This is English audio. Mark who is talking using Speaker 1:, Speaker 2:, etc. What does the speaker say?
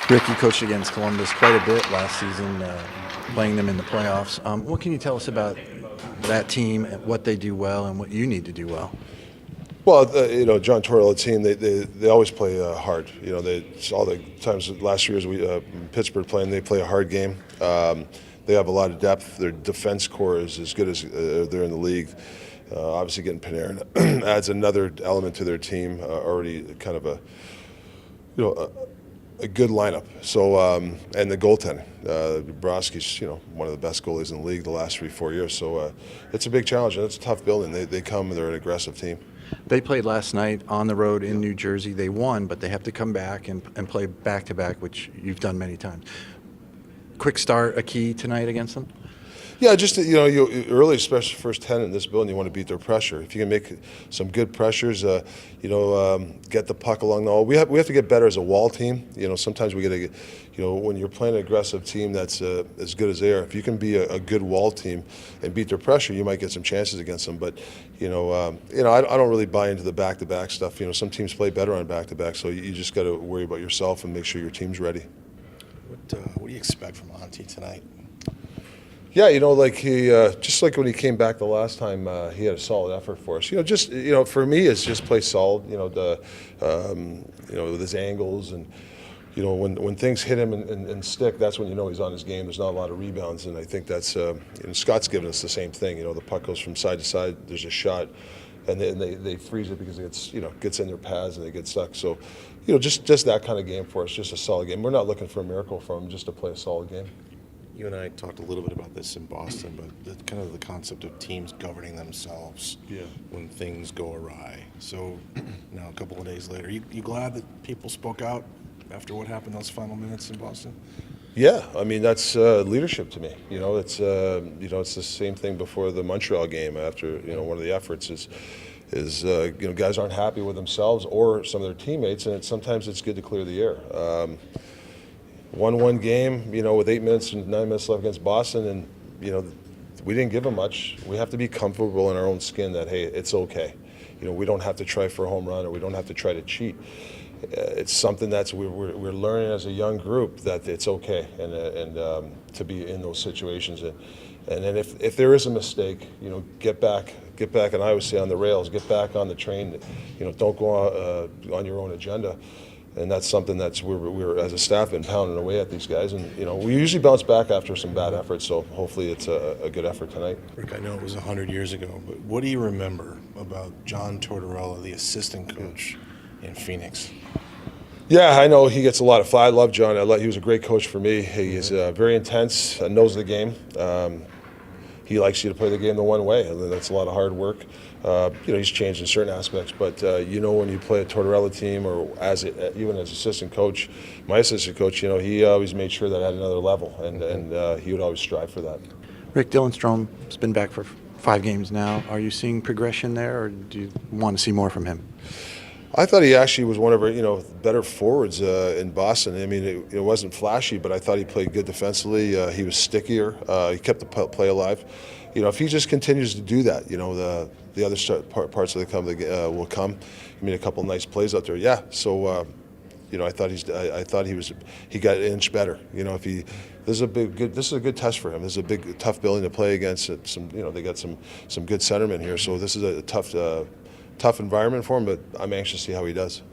Speaker 1: Rick, you coached against Columbus quite a bit last season, playing them in the playoffs. What can you tell us about that team, what they do well, and what you need to do well?
Speaker 2: Well, John Tortorella team, they always play hard. All the times last year as we Pittsburgh playing, they play a hard game. They have a lot of depth. Their defense core is as good as they're in the league. Obviously, getting Panarin adds another element to their team. Already kind of a good lineup. So and the goaltending, Bobrovsky's one of the best goalies in the league the last 3-4 years. So it's a big challenge and it's a tough building. They come and they're an aggressive team.
Speaker 1: They played last night on the road in New Jersey. They won, but they have to come back and play back-to-back, which you've done many times. Quick start, a key tonight against them?
Speaker 2: Yeah, just you early, especially first 10 in this building, you want to beat their pressure. If you can make some good pressures, get the puck along the wall. We have to get better as a wall team. Sometimes we get when you're playing an aggressive team that's as good as they are. If you can be a good wall team and beat their pressure, you might get some chances against them. But I don't really buy into the back-to-back stuff. Some teams play better on back-to-back, so you just got to worry about yourself and make sure your team's ready.
Speaker 3: What do you expect from Monty tonight?
Speaker 2: Yeah, he just like when he came back the last time, he had a solid effort for us. For me, it's just play solid. With his angles and when things hit him and stick, that's when he's on his game. There's not a lot of rebounds, and I think that's Scott's given us the same thing. The puck goes from side to side. There's a shot, and they freeze it because it gets in their pads and they get stuck. So, just that kind of game for us, just a solid game. We're not looking for a miracle from him, just to play a solid game.
Speaker 3: You and I talked a little bit about this in Boston, but the concept of teams governing themselves when things go awry. So now a couple of days later, you glad that people spoke out after what happened those final minutes in Boston?
Speaker 2: Yeah, I mean that's leadership to me. It's it's the same thing before the Montreal game. After one of the efforts is guys aren't happy with themselves or some of their teammates, and sometimes it's good to clear the air. 1-1 game, with 8 minutes and 9 minutes left against Boston, and we didn't give them much. We have to be comfortable in our own skin that hey, it's okay. We don't have to try for a home run or we don't have to try to cheat. It's something that's we're learning as a young group that it's okay and to be in those situations and then if there is a mistake, get back, and I always say on the rails, get back on the train. Don't go on your own agenda. And that's something that's we're as a staff been pounding away at these guys, and we usually bounce back after some bad efforts. So hopefully it's a good effort tonight.
Speaker 3: Rick, I know it was 100 years ago, but what do you remember about John Tortorella, the assistant coach in Phoenix?
Speaker 2: Yeah, I know he gets a lot of flack. I love John. He was a great coach for me. He is very intense, knows the game. He likes you to play the game the one way, and that's a lot of hard work. He's changed in certain aspects, but when you play a Tortorella team or even as assistant coach, my assistant coach, he always made sure that I had another level, and he would always strive for that.
Speaker 1: Rick, Dylan Strom's been back for 5 games now. Are you seeing progression there, or do you want to see more from him?
Speaker 2: I thought he actually was one of our, better forwards in Boston. I mean, it wasn't flashy, but I thought he played good defensively. He was stickier. He kept the play alive. If he just continues to do that, the other parts of the will come. I mean, a couple nice plays out there. Yeah. So, I thought he got an inch better. This is a good test for him. This is a big, tough building to play against. They got some good centermen here. So this is a tough environment for him, but I'm anxious to see how he does.